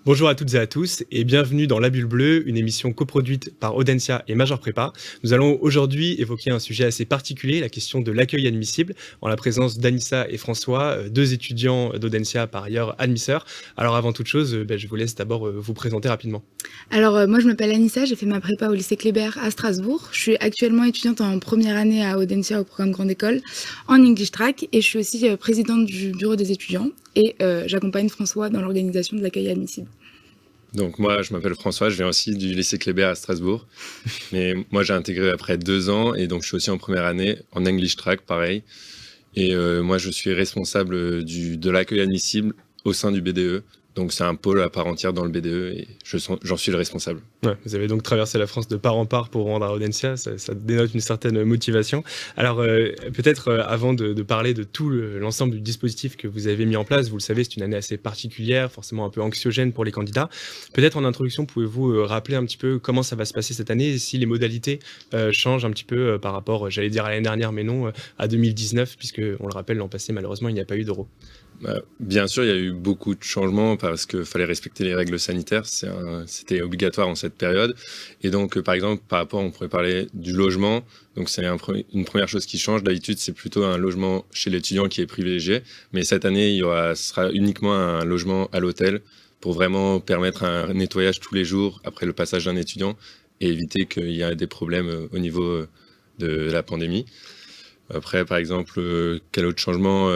Bonjour à toutes et à tous et bienvenue dans La Bulle Bleue, une émission coproduite par Audencia et Major Prépa. Nous allons aujourd'hui évoquer un sujet assez particulier, la question de l'accueil admissible, en la présence d'Anissa et François, deux étudiants d'Audencia par ailleurs admisseurs. Alors avant toute chose, je vous laisse d'abord vous présenter rapidement. Alors moi je m'appelle Anissa, j'ai fait ma prépa au lycée Kléber à Strasbourg. Je suis actuellement étudiante en première année à Audencia au programme Grande École en English Track et je suis aussi présidente du bureau des étudiants et j'accompagne François dans l'organisation de l'accueil admissible. Donc moi, je m'appelle François, je viens aussi du lycée Kléber à Strasbourg. Mais moi, j'ai intégré après 2 ans et donc je suis aussi en première année en English Track, pareil. Et moi, je suis responsable de l'accueil admissible au sein du BDE. Donc c'est un pôle à part entière dans le BDE et j'en suis le responsable. Ouais, vous avez donc traversé la France de part en part pour rendre à Audencia, ça dénote une certaine motivation. Alors peut-être avant de parler de tout l'ensemble du dispositif que vous avez mis en place, vous le savez, c'est une année assez particulière, forcément un peu anxiogène pour les candidats. Peut-être en introduction, pouvez-vous rappeler un petit peu comment ça va se passer cette année et si les modalités changent un petit peu par rapport, j'allais dire à l'année dernière, mais non, à 2019, puisque on le rappelle, l'an passé, malheureusement, il n'y a pas eu d'euro. Bien sûr, il y a eu beaucoup de changements parce qu'il fallait respecter les règles sanitaires. C'était obligatoire en cette période. Et donc, par exemple, par rapport, on pourrait parler du logement. Donc, c'est une première chose qui change. D'habitude, c'est plutôt un logement chez l'étudiant qui est privilégié. Mais cette année, ce sera uniquement un logement à l'hôtel pour vraiment permettre un nettoyage tous les jours après le passage d'un étudiant et éviter qu'il y ait des problèmes au niveau de la pandémie. Après, par exemple, quel autre changement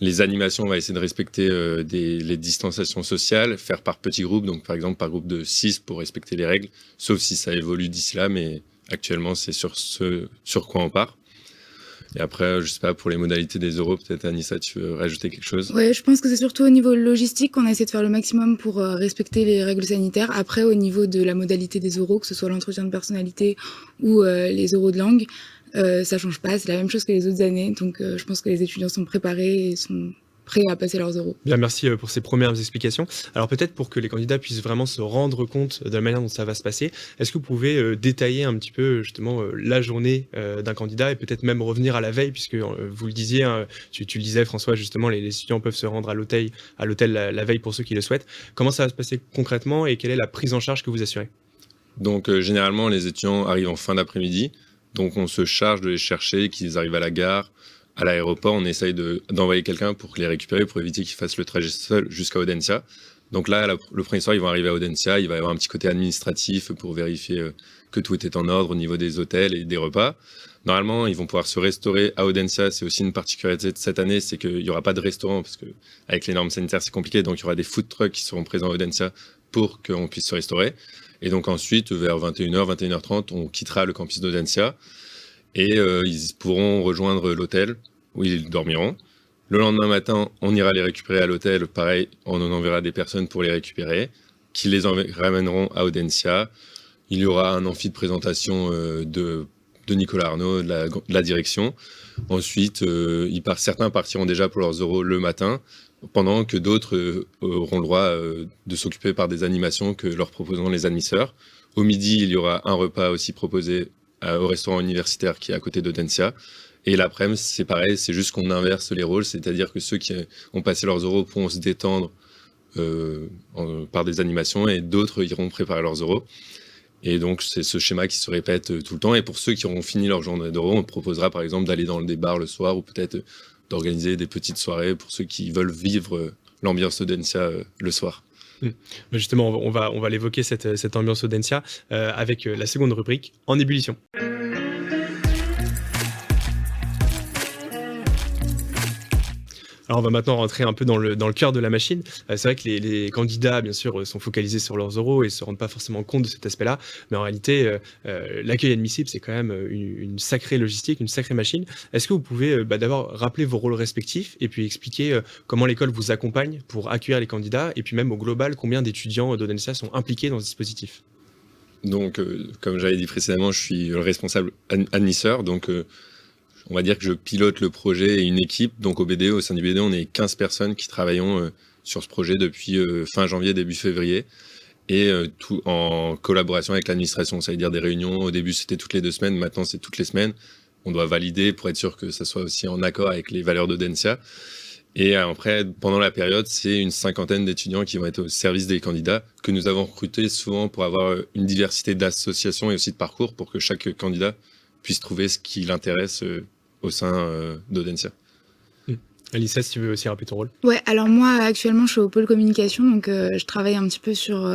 les animations, on va essayer de respecter les distanciations sociales, faire par petits groupes, donc par exemple par groupe de 6 pour respecter les règles, sauf si ça évolue d'ici là, mais actuellement c'est sur ce sur quoi on part. Et après, je sais pas, pour les modalités des euros, peut-être Anissa, tu veux rajouter quelque chose? Ouais, je pense que c'est surtout au niveau logistique qu'on a essayé de faire le maximum pour respecter les règles sanitaires. Après, au niveau de la modalité des oraux, que ce soit l'entretien de personnalité ou les oraux de langue, ça change pas, c'est la même chose que les autres années. Donc je pense que les étudiants sont préparés et sont prêts à passer leurs oraux. Bien, merci pour ces premières explications. Alors peut-être pour que les candidats puissent vraiment se rendre compte de la manière dont ça va se passer, est-ce que vous pouvez détailler un petit peu justement la journée d'un candidat et peut-être même revenir à la veille, puisque vous le disiez, hein, tu le disais François, justement les étudiants peuvent se rendre à l'hôtel la veille pour ceux qui le souhaitent. Comment ça va se passer concrètement et quelle est la prise en charge que vous assurez? Donc généralement, les étudiants arrivent en fin d'après-midi, donc on se charge de les chercher, qu'ils arrivent à la gare. À l'aéroport, on essaye d'envoyer quelqu'un pour les récupérer, pour éviter qu'ils fassent le trajet seul jusqu'à Audencia. Donc là, le premier soir, ils vont arriver à Audencia. Il va y avoir un petit côté administratif pour vérifier que tout est en ordre au niveau des hôtels et des repas. Normalement, ils vont pouvoir se restaurer à Audencia. C'est aussi une particularité de cette année, c'est qu'il n'y aura pas de restaurant, parce que avec les normes sanitaires, c'est compliqué. Donc, il y aura des food trucks qui seront présents à Audencia pour qu'on puisse se restaurer. Et donc ensuite, vers 21h, 21h30, on quittera le campus d'Audencia. Et ils pourront rejoindre l'hôtel où ils dormiront. Le lendemain matin, on ira les récupérer à l'hôtel. Pareil, on en enverra des personnes pour les récupérer, qui les ramèneront à Audencia. Il y aura un amphi de présentation de Nicolas Arnaud, de la direction. Ensuite, certains partiront déjà pour leurs euros le matin, pendant que d'autres auront le droit de s'occuper par des animations que leur proposeront les admisseurs. Au midi, il y aura un repas aussi proposé au restaurant universitaire qui est à côté d'Audencia. Et l'après-midi, c'est pareil, c'est juste qu'on inverse les rôles, c'est-à-dire que ceux qui ont passé leurs euros pourront se détendre par des animations et d'autres iront préparer leurs euros. Et donc, c'est ce schéma qui se répète tout le temps. Et pour ceux qui auront fini leur journée d'euros, on proposera par exemple d'aller dans des bars le soir ou peut-être d'organiser des petites soirées pour ceux qui veulent vivre l'ambiance Audencia le soir. Justement, on va l'évoquer cette ambiance Audencia avec la seconde rubrique, en ébullition. Alors on va maintenant rentrer un peu dans le cœur de la machine. C'est vrai que les candidats, bien sûr, sont focalisés sur leurs oraux et se rendent pas forcément compte de cet aspect-là. Mais en réalité, l'accueil admissible, c'est quand même une sacrée logistique, une sacrée machine. Est-ce que vous pouvez d'abord rappeler vos rôles respectifs et puis expliquer comment l'école vous accompagne pour accueillir les candidats et puis même au global, combien d'étudiants d'Audencia sont impliqués dans ce dispositif? Donc, comme j'avais dit précédemment, je suis le responsable admisseur. Donc, on va dire que je pilote le projet et une équipe. Donc au BDE, au sein du BDE, on est 15 personnes qui travaillons sur ce projet depuis fin janvier, début février. Et tout en collaboration avec l'administration. Ça veut dire des réunions. Au début, c'était toutes les 2 semaines. Maintenant, c'est toutes les semaines. On doit valider pour être sûr que ça soit aussi en accord avec les valeurs d'Audencia. Et après, pendant la période, c'est une cinquantaine d'étudiants qui vont être au service des candidats, que nous avons recrutés souvent pour avoir une diversité d'associations et aussi de parcours, pour que chaque candidat puisse trouver ce qui l'intéresse au sein d'Audencia. Alissa, si tu veux aussi rappeler ton rôle. Ouais, alors moi actuellement je suis au pôle communication, donc je travaille un petit peu sur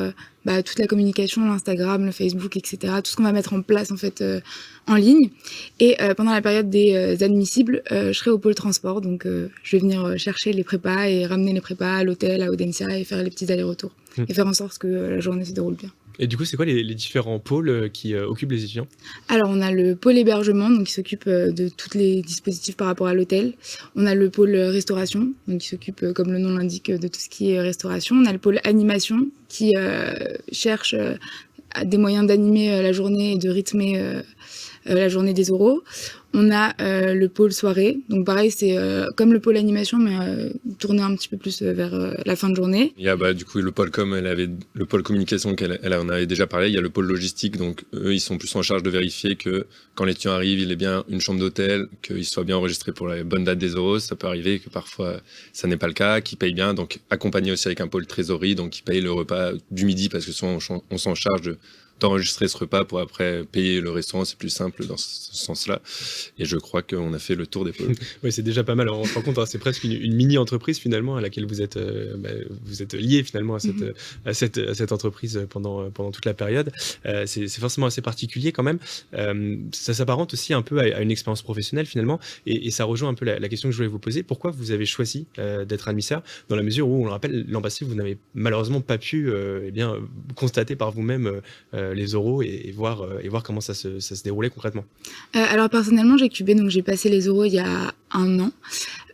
toute la communication, l'Instagram, le Facebook, etc. Tout ce qu'on va mettre en place en fait en ligne. Et pendant la période des admissibles, je serai au pôle transport, donc je vais venir chercher les prépas et ramener les prépas à l'hôtel, à Audencia et faire les petits allers-retours et faire en sorte que la journée se déroule bien. Et du coup, c'est quoi les différents pôles qui occupent les étudiants? Alors, on a le pôle hébergement, donc qui s'occupe de tous les dispositifs par rapport à l'hôtel. On a le pôle restauration, donc qui s'occupe, comme le nom l'indique, de tout ce qui est restauration. On a le pôle animation, qui cherche des moyens d'animer la journée et de rythmer la journée des oraux. On a le pôle soirée, donc pareil, c'est comme le pôle animation, mais tourné un petit peu plus vers la fin de journée. Il y a du coup le pôle com, le pôle communication elle en avait déjà parlé. Il y a le pôle logistique, donc eux ils sont plus en charge de vérifier que quand l'étudiant arrive, il ait bien une chambre d'hôtel, qu'il soit bien enregistré pour la bonne date des oraux. Ça peut arriver que parfois ça n'est pas le cas, qu'il paye bien, donc accompagné aussi avec un pôle trésorerie, donc il paye le repas du midi parce que souvent on s'en charge d'enregistrer ce repas pour après payer le restaurant, c'est plus simple dans ce sens-là. Et je crois qu'on a fait le tour des pôles. Oui, c'est déjà pas mal. On se rend compte, hein, c'est presque une mini-entreprise finalement à laquelle vous êtes lié finalement à cette entreprise pendant toute la période. C'est forcément assez particulier quand même. Ça s'apparente aussi un peu à une expérience professionnelle finalement. Et ça rejoint un peu la question que je voulais vous poser. Pourquoi vous avez choisi d'être admisseur dans la mesure où, on le rappelle, l'an passé, vous n'avez malheureusement pas pu constater par vous-même les oraux et voir comment ça se déroulait concrètement. Alors personnellement, j'ai cubé, donc j'ai passé les oraux il y a 1 an.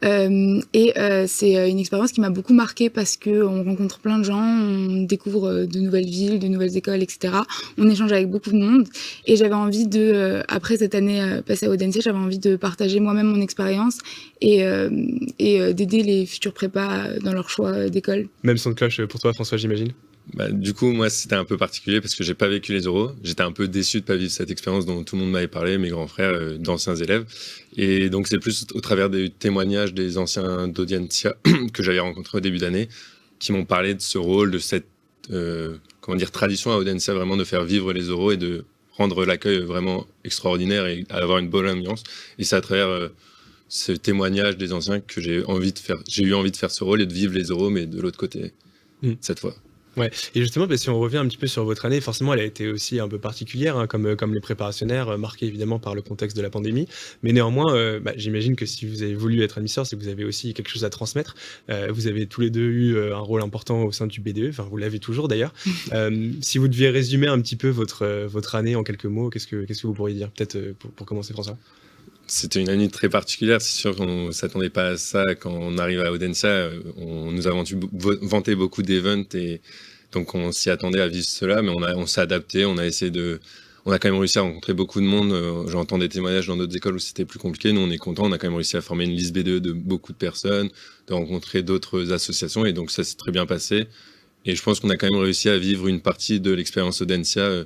C'est une expérience qui m'a beaucoup marquée parce qu'on rencontre plein de gens, on découvre de nouvelles villes, de nouvelles écoles, etc. On échange avec beaucoup de monde. Et j'avais envie après cette année passée à Audencia, j'avais envie de partager moi-même mon expérience et d'aider les futurs prépas dans leur choix d'école. Même son de cloche pour toi, François, j'imagine? Du coup, moi, c'était un peu particulier parce que j'ai pas vécu les oraux. J'étais un peu déçu de pas vivre cette expérience dont tout le monde m'avait parlé, mes grands frères, d'anciens élèves. Et donc, c'est plus au travers des témoignages des anciens d'Audencia que j'avais rencontrés au début d'année, qui m'ont parlé de ce rôle, de cette tradition à Audencia, vraiment de faire vivre les oraux et de rendre l'accueil vraiment extraordinaire et avoir une bonne ambiance. Et c'est à travers ce témoignage des anciens que j'ai eu envie de faire ce rôle et de vivre les oraux, mais de l'autre côté, cette fois. Ouais, et justement, si on revient un petit peu sur votre année, forcément, elle a été aussi un peu particulière, hein, comme les préparationnaires, marquée évidemment par le contexte de la pandémie. Mais néanmoins, j'imagine que si vous avez voulu être admisseur, c'est que vous avez aussi quelque chose à transmettre. Vous avez tous les deux eu un rôle important au sein du BDE, enfin, vous l'avez toujours d'ailleurs. Si vous deviez résumer un petit peu votre année en quelques mots, qu'est-ce que vous pourriez dire? Peut-être pour commencer, François. C'était une année très particulière, c'est sûr qu'on ne s'attendait pas à ça quand on arrive à Audencia. On nous a vanté beaucoup d'events et donc on s'y attendait à vivre cela, mais on s'est adapté, on a quand même réussi à rencontrer beaucoup de monde. J'entends des témoignages dans d'autres écoles où c'était plus compliqué. Nous, on est contents, on a quand même réussi à former une liste BDE de beaucoup de personnes, de rencontrer d'autres associations et donc ça s'est très bien passé. Et je pense qu'on a quand même réussi à vivre une partie de l'expérience Audencia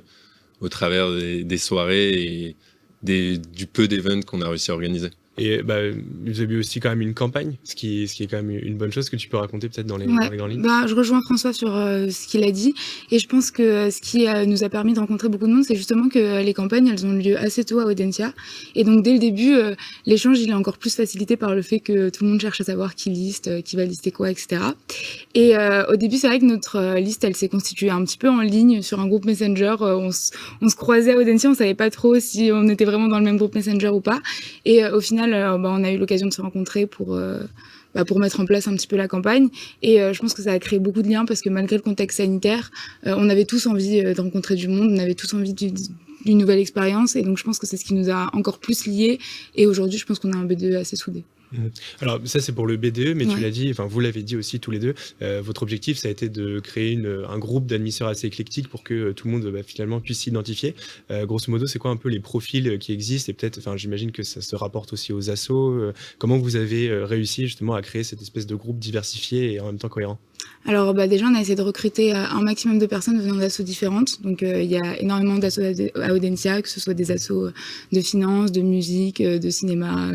au travers des soirées et du peu d'événements qu'on a réussi à organiser. Et vous avez eu aussi quand même une campagne, ce qui est quand même une bonne chose que tu peux raconter peut-être dans les grandes lignes. Je rejoins François sur ce qu'il a dit et je pense que ce qui nous a permis de rencontrer beaucoup de monde, c'est justement que les campagnes, elles ont lieu assez tôt à Audencia et donc dès le début, l'échange il est encore plus facilité par le fait que tout le monde cherche à savoir qui liste, qui va lister quoi, etc. Et au début, c'est vrai que notre liste, elle s'est constituée un petit peu en ligne sur un groupe Messenger. On se croisait à Audencia, on savait pas trop si on était vraiment dans le même groupe Messenger ou pas. Et au final, on a eu l'occasion de se rencontrer pour mettre en place un petit peu la campagne. Et je pense que ça a créé beaucoup de liens parce que malgré le contexte sanitaire, on avait tous envie de rencontrer du monde, on avait tous envie d'une nouvelle expérience. Et donc je pense que c'est ce qui nous a encore plus liés. Et aujourd'hui, je pense qu'on a un BDE assez soudé. Alors ça c'est pour le BDE, mais tu l'as dit, enfin vous l'avez dit aussi tous les deux, votre objectif ça a été de créer un groupe d'admisseurs assez éclectique pour que tout le monde finalement puisse s'identifier. Grosso modo, c'est quoi un peu les profils qui existent et peut-être, enfin j'imagine que ça se rapporte aussi aux assos. Comment vous avez réussi justement à créer cette espèce de groupe diversifié et en même temps cohérent? Alors déjà, on a essayé de recruter un maximum de personnes venant d'assauts différentes. Donc il y a énormément d'assauts à Audencia, que ce soit des assos de finance, de musique, de cinéma.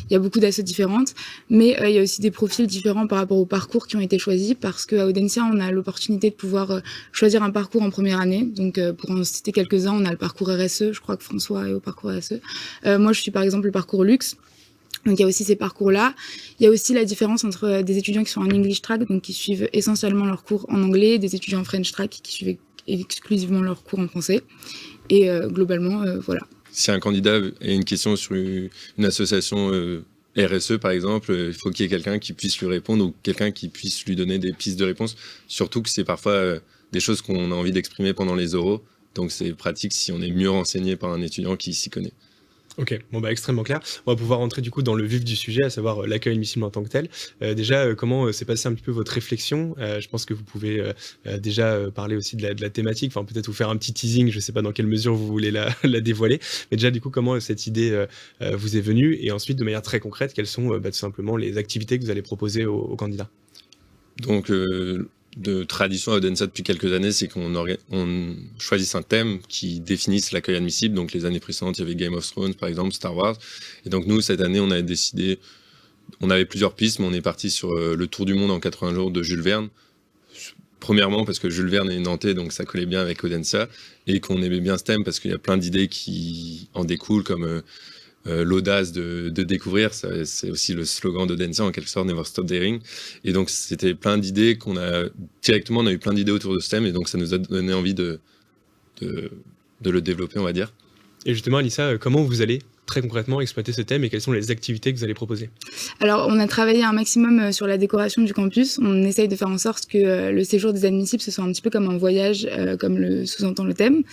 Il y a beaucoup d'assauts différentes. Mais il y a aussi des profils différents par rapport aux parcours qui ont été choisis, parce qu'à Audencia, on a l'opportunité de pouvoir choisir un parcours en première année. Donc pour en citer quelques-uns, on a le parcours RSE. Je crois que François est au parcours RSE. Moi, je suis par exemple le parcours Luxe. Donc il y a aussi ces parcours-là. Il y a aussi la différence entre des étudiants qui sont en English track, donc qui suivent essentiellement leurs cours en anglais, et des étudiants en French track qui suivent exclusivement leurs cours en français. Et globalement, voilà. Si un candidat a une question sur une association RSE, par exemple, il faut qu'il y ait quelqu'un qui puisse lui répondre ou quelqu'un qui puisse lui donner des pistes de réponse. Surtout que c'est parfois des choses qu'on a envie d'exprimer pendant les oraux. Donc c'est pratique si on est mieux renseigné par un étudiant qui s'y connaît. Ok, bon extrêmement clair. On va pouvoir rentrer du coup dans le vif du sujet, à savoir l'accueil admissible en tant que tel. Déjà, comment s'est passé un petit peu votre réflexion? Je pense que vous pouvez déjà parler aussi de la thématique, enfin peut-être vous faire un petit teasing, je ne sais pas dans quelle mesure vous voulez la dévoiler, mais déjà du coup comment cette idée vous est venue, et ensuite de manière très concrète, quelles sont tout simplement les activités que vous allez proposer aux candidats? Donc de tradition à Audencia depuis quelques années, c'est qu'on choisisse un thème qui définisse l'accueil admissible. Donc les années précédentes, il y avait Game of Thrones, par exemple, Star Wars. Et donc nous, cette année, on avait décidé, on avait plusieurs pistes, mais on est parti sur le tour du monde en 80 jours de Jules Verne. Premièrement, parce que Jules Verne est nantais, donc ça collait bien avec Audencia, et qu'on aimait bien ce thème parce qu'il y a plein d'idées qui en découlent, comme l'audace de découvrir, c'est aussi le slogan d'Audencia en quelque sorte, Never Stop Daring. Et donc c'était plein d'idées on a eu plein d'idées autour de ce thème, et donc ça nous a donné envie de le développer, on va dire. Et justement, Alissa, comment vous allez très concrètement exploiter ce thème et quelles sont les activités que vous allez proposer? Alors, on a travaillé un maximum sur la décoration du campus. On essaye de faire en sorte que le séjour des admissibles, ce soit un petit peu comme un voyage, comme le sous-entend le thème.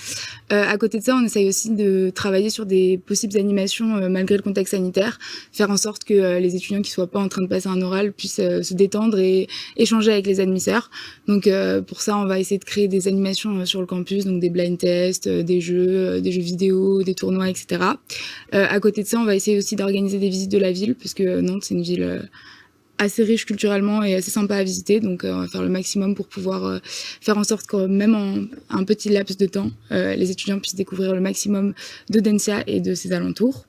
À côté de ça, on essaye aussi de travailler sur des possibles animations malgré le contexte sanitaire, faire en sorte que les étudiants qui soient pas en train de passer un oral puissent se détendre et échanger avec les admisseurs. Donc, pour ça, on va essayer de créer des animations sur le campus, donc des blind tests, des jeux vidéo, des tournois, etc. À côté de ça, on va essayer aussi d'organiser des visites de la ville, parce que Nantes, c'est une ville assez riche culturellement et assez sympa à visiter. Donc, on va faire le maximum pour pouvoir faire en sorte que même en un petit laps de temps, les étudiants puissent découvrir le maximum d'Audencia et de ses alentours.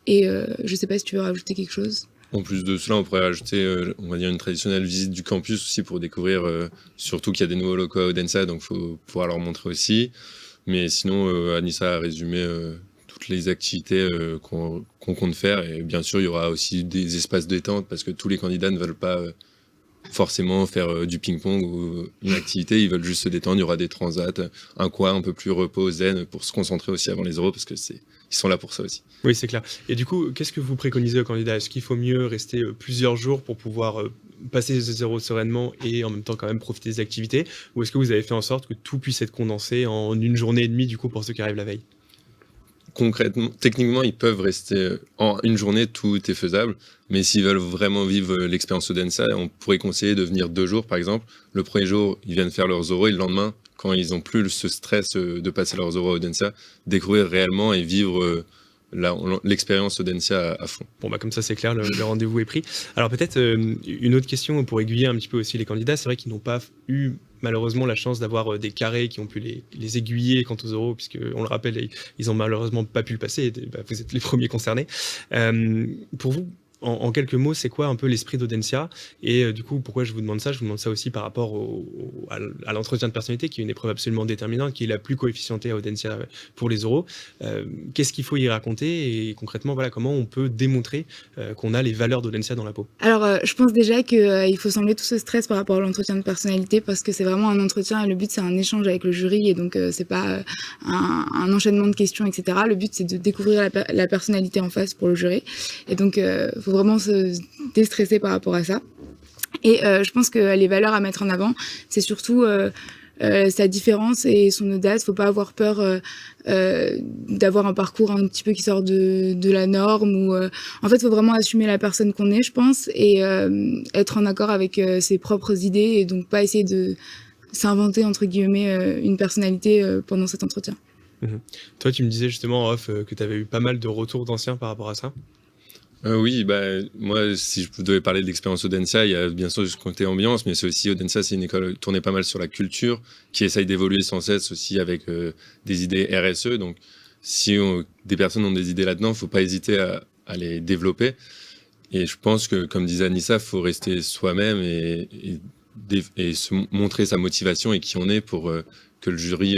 Et je ne sais pas si tu veux rajouter quelque chose. En plus de cela, on pourrait rajouter, on va dire, une traditionnelle visite du campus aussi pour découvrir, surtout qu'il y a des nouveaux locaux à Audencia, donc il faut pouvoir leur montrer aussi. Mais sinon, Anissa a résumé toutes les activités qu'on compte faire, et bien sûr il y aura aussi des espaces détente parce que tous les candidats ne veulent pas forcément faire du ping-pong ou une activité, ils veulent juste se détendre. Il y aura des transats, un coin un peu plus repos, zen, pour se concentrer aussi avant les oraux, parce que ils sont là pour ça aussi. Oui, c'est clair. Et du coup, qu'est-ce que vous préconisez aux candidats? Est-ce qu'il faut mieux rester plusieurs jours pour pouvoir passer ces oraux sereinement et en même temps quand même profiter des activités, ou est-ce que vous avez fait en sorte que tout puisse être condensé en une journée et demie du coup pour ceux qui arrivent la veille? Concrètement, techniquement, ils peuvent rester en une journée, tout est faisable. Mais s'ils veulent vraiment vivre l'expérience Audencia, on pourrait conseiller de venir 2 jours, par exemple. Le premier jour, ils viennent faire leurs oraux, et le lendemain, quand ils n'ont plus ce stress de passer leurs oraux à Audencia, découvrir réellement et vivre l'expérience Audencia à fond. Bon, comme ça, c'est clair, le rendez-vous est pris. Alors peut-être une autre question pour aiguiller un petit peu aussi les candidats. C'est vrai qu'ils n'ont pas eu malheureusement la chance d'avoir des carrés qui ont pu les aiguiller quant aux oraux, puisque on le rappelle, ils ont malheureusement pas pu le passer. Vous êtes les premiers concernés. Pour vous, en quelques mots, c'est quoi un peu l'esprit d'Audencia? Et du coup, pourquoi je vous demande ça? Je vous demande ça aussi par rapport à l'entretien de personnalité, qui est une épreuve absolument déterminante, qui est la plus coefficientée à Audencia pour les oraux. Qu'est-ce qu'il faut y raconter? Et concrètement, voilà, comment on peut démontrer qu'on a les valeurs d'Audencia dans la peau? Alors, je pense déjà qu'il faut s'enlever tout ce stress par rapport à l'entretien de personnalité, parce que c'est vraiment un entretien et le but, c'est un échange avec le jury, et donc c'est pas un enchaînement de questions, etc. Le but, c'est de découvrir la personnalité en face pour le jury. Et donc, faut vraiment se déstresser par rapport à ça. Et je pense que les valeurs à mettre en avant, c'est surtout sa différence et son audace. Faut pas avoir peur d'avoir un parcours un petit peu qui sort de la norme. Ou en fait, faut vraiment assumer la personne qu'on est, je pense, et être en accord avec ses propres idées, et donc pas essayer de s'inventer entre guillemets une personnalité pendant cet entretien. Toi, tu me disais justement en off que tu avais eu pas mal de retours d'anciens par rapport à ça. Oui, moi, si je devais parler de l'expérience Audencia, il y a bien sûr ce côté ambiance, mais c'est aussi Audencia, c'est une école tournée pas mal sur la culture, qui essaye d'évoluer sans cesse aussi avec des idées RSE. Donc, si des personnes ont des idées là-dedans, il ne faut pas hésiter à les développer. Et je pense que, comme disait Anissa, il faut rester soi-même et se montrer sa motivation et qui on est pour que le jury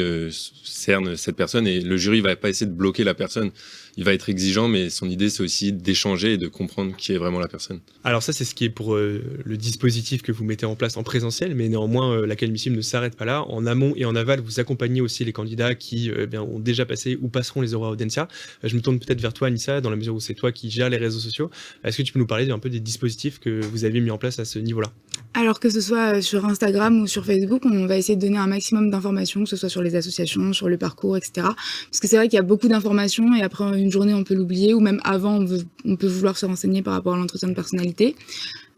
cerne cette personne. Et le jury ne va pas essayer de bloquer la personne. Il va être exigeant, mais son idée, c'est aussi d'échanger et de comprendre qui est vraiment la personne. Alors ça, c'est ce qui est pour le dispositif que vous mettez en place en présentiel, mais néanmoins, l'Académie ne s'arrête pas là. En amont et en aval, vous accompagnez aussi les candidats qui ont déjà passé ou passeront les oraux à Audencia. Je me tourne peut-être vers toi, Anissa, dans la mesure où c'est toi qui gères les réseaux sociaux. Est-ce que tu peux nous parler un peu des dispositifs que vous avez mis en place à ce niveau-là? Alors que ce soit sur Instagram ou sur Facebook, on va essayer de donner un maximum d'informations, que ce soit sur les associations, sur le parcours, etc. Parce que c'est vrai qu'il y a beaucoup d'informations et après une journée, on peut l'oublier ou même avant, on peut vouloir se renseigner par rapport à l'entretien de personnalité.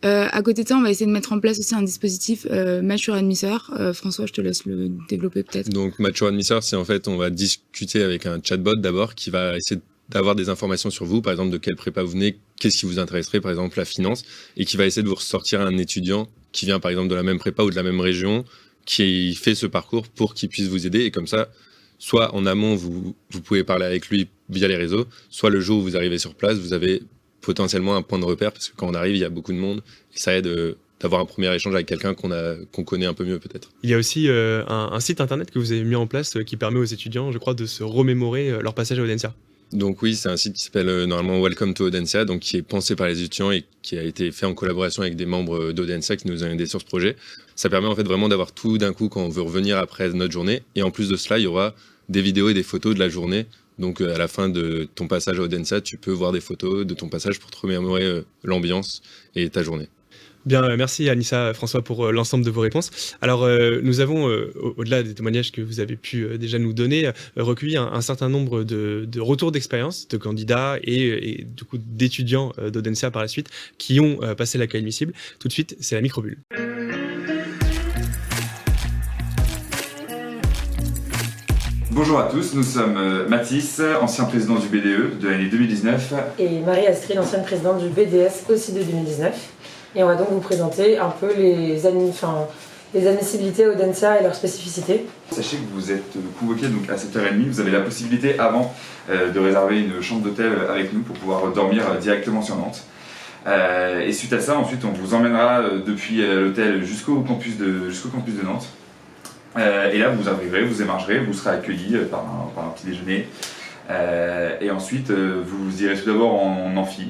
À côté de ça, on va essayer de mettre en place aussi un dispositif Mature Admisseur. François, je te laisse le développer peut-être. Donc Mature Admisseur, c'est en fait, on va discuter avec un chatbot d'abord qui va essayer d'avoir des informations sur vous, par exemple de quelle prépa vous venez, qu'est-ce qui vous intéresserait, par exemple la finance, et qui va essayer de vous ressortir un étudiant qui vient par exemple de la même prépa ou de la même région, qui fait ce parcours pour qu'il puisse vous aider. Et comme ça, soit en amont, vous pouvez parler avec lui via les réseaux, soit le jour où vous arrivez sur place, vous avez potentiellement un point de repère, parce que quand on arrive, il y a beaucoup de monde, et ça aide d'avoir un premier échange avec quelqu'un qu'on connaît un peu mieux peut-être. Il y a aussi un site internet que vous avez mis en place qui permet aux étudiants, je crois, de se remémorer leur passage à Audencia. Donc oui, c'est un site qui s'appelle normalement Welcome to Audencia, donc qui est pensé par les étudiants et qui a été fait en collaboration avec des membres d'Audencia qui nous ont aidés sur ce projet. Ça permet en fait vraiment d'avoir tout d'un coup quand on veut revenir après notre journée. Et en plus de cela, il y aura des vidéos et des photos de la journée. Donc à la fin de ton passage à Audencia, tu peux voir des photos de ton passage pour te remémorer l'ambiance et ta journée. Bien, merci Anissa, François, pour l'ensemble de vos réponses. Alors, nous avons, au-delà des témoignages que vous avez pu déjà nous donner, recueilli un certain nombre de retours d'expérience de candidats et du coup d'étudiants d'Audencia par la suite qui ont passé l'Académie Cible. Tout de suite, c'est la microbulle. Bonjour à tous, nous sommes Mathis, ancien président du BDE de l'année 2019. Et Marie-Astrid, ancienne présidente du BDS aussi de 2019. Et on va donc vous présenter un peu les admissibilités à Audencia et leurs spécificités. Sachez que vous êtes convoqués donc à 7h30, vous avez la possibilité avant de réserver une chambre d'hôtel avec nous pour pouvoir dormir directement sur Nantes. Et suite à ça, ensuite on vous emmènera depuis l'hôtel jusqu'au campus de Nantes. Et là vous arriverez, vous émargerez, vous serez accueillis par un petit déjeuner. Et ensuite, vous irez tout d'abord en amphi,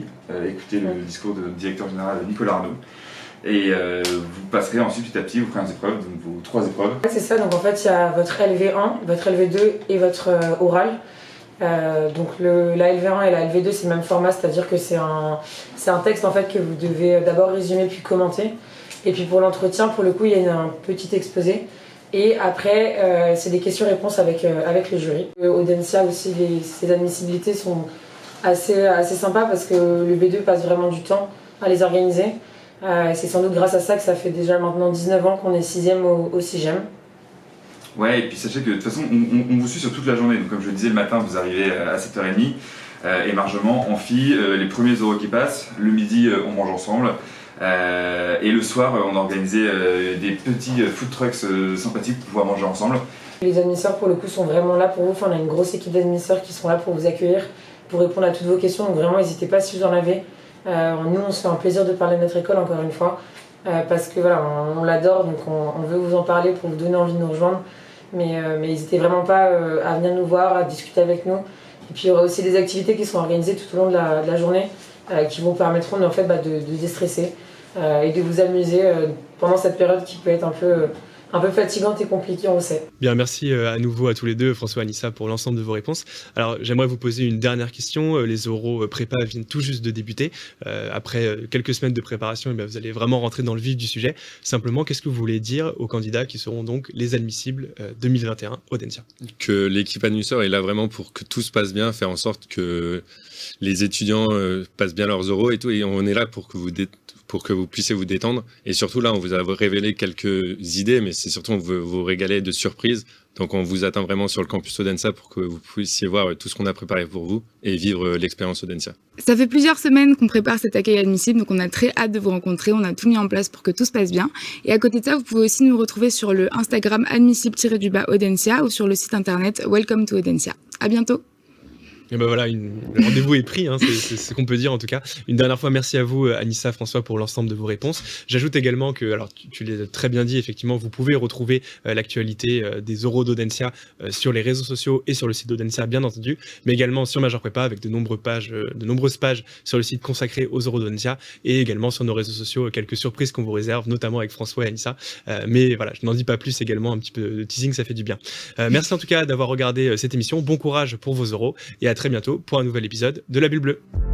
écouter le discours du directeur général Nicolas Arnaud. Et vous passerez ensuite petit à petit, vous ferez les épreuves, donc vos 3 épreuves. C'est ça, donc en fait il y a votre LV1, votre LV2 et votre oral. Donc la LV1 et la LV2 c'est le même format, c'est-à-dire que c'est un texte en fait que vous devez d'abord résumer puis commenter. Et puis pour l'entretien, pour le coup, il y a un petit exposé. Et après, c'est des questions-réponses avec le jury. Audencia aussi, ses admissibilités sont assez sympas parce que le B2 passe vraiment du temps à les organiser. C'est sans doute grâce à ça que ça fait déjà maintenant 19 ans qu'on est 6e au 6e. Ouais, et puis sachez que de toute façon, on vous suit sur toute la journée. Donc comme je le disais, le matin, vous arrivez à 7h30, émargement, amphi, les premiers euros qui passent. Le midi, on mange ensemble. Et le soir, on a organisé des petits food trucks sympathiques pour pouvoir manger ensemble. Les admisseurs, pour le coup, sont vraiment là pour vous. Enfin, on a une grosse équipe d'admisseurs qui sont là pour vous accueillir, pour répondre à toutes vos questions. Donc vraiment, n'hésitez pas si vous en avez. Nous, on se fait un plaisir de parler de notre école, encore une fois, parce que voilà, on l'adore, donc on veut vous en parler pour vous donner envie de nous rejoindre. Mais n'hésitez vraiment pas à venir nous voir, à discuter avec nous. Et puis, il y aura aussi des activités qui seront organisées tout au long de la journée qui vous permettront en fait, de déstresser. Et de vous amuser pendant cette période qui peut être un peu fatigante et compliquée, on le sait. Bien, merci à nouveau à tous les deux, François et Anissa, pour l'ensemble de vos réponses. Alors, j'aimerais vous poser une dernière question. Les oraux prépa viennent tout juste de débuter. Après quelques semaines de préparation, vous allez vraiment rentrer dans le vif du sujet. Simplement, qu'est-ce que vous voulez dire aux candidats qui seront donc les admissibles 2021 Audencia? Que l'équipe admisseur est là vraiment pour que tout se passe bien, faire en sorte que les étudiants passent bien leurs oraux et tout. Et on est là pour que vous puissiez vous détendre. Et surtout, là, on vous a révélé quelques idées, mais c'est surtout on veut vous régaler de surprises. Donc on vous attend vraiment sur le campus Audencia pour que vous puissiez voir tout ce qu'on a préparé pour vous et vivre l'expérience Audencia. Ça fait plusieurs semaines qu'on prépare cet accueil admissible, donc on a très hâte de vous rencontrer. On a tout mis en place pour que tout se passe bien. Et à côté de ça, vous pouvez aussi nous retrouver sur le Instagram admissible-Audencia ou sur le site internet Welcome to Audencia. À bientôt. Et ben voilà, le rendez-vous est pris, hein, c'est ce qu'on peut dire en tout cas. Une dernière fois, merci à vous Anissa, François, pour l'ensemble de vos réponses. J'ajoute également que, alors tu l'as très bien dit, effectivement, vous pouvez retrouver l'actualité des oraux d'Audencia sur les réseaux sociaux et sur le site d'Audencia, bien entendu, mais également sur Major Prépa avec de nombreuses pages sur le site consacré aux oraux d'Audencia et également sur nos réseaux sociaux, quelques surprises qu'on vous réserve, notamment avec François et Anissa. Mais voilà, je n'en dis pas plus, également un petit peu de teasing, ça fait du bien. Merci en tout cas d'avoir regardé cette émission. Bon courage pour vos oraux et à très bientôt pour un nouvel épisode de La Bulle Bleue.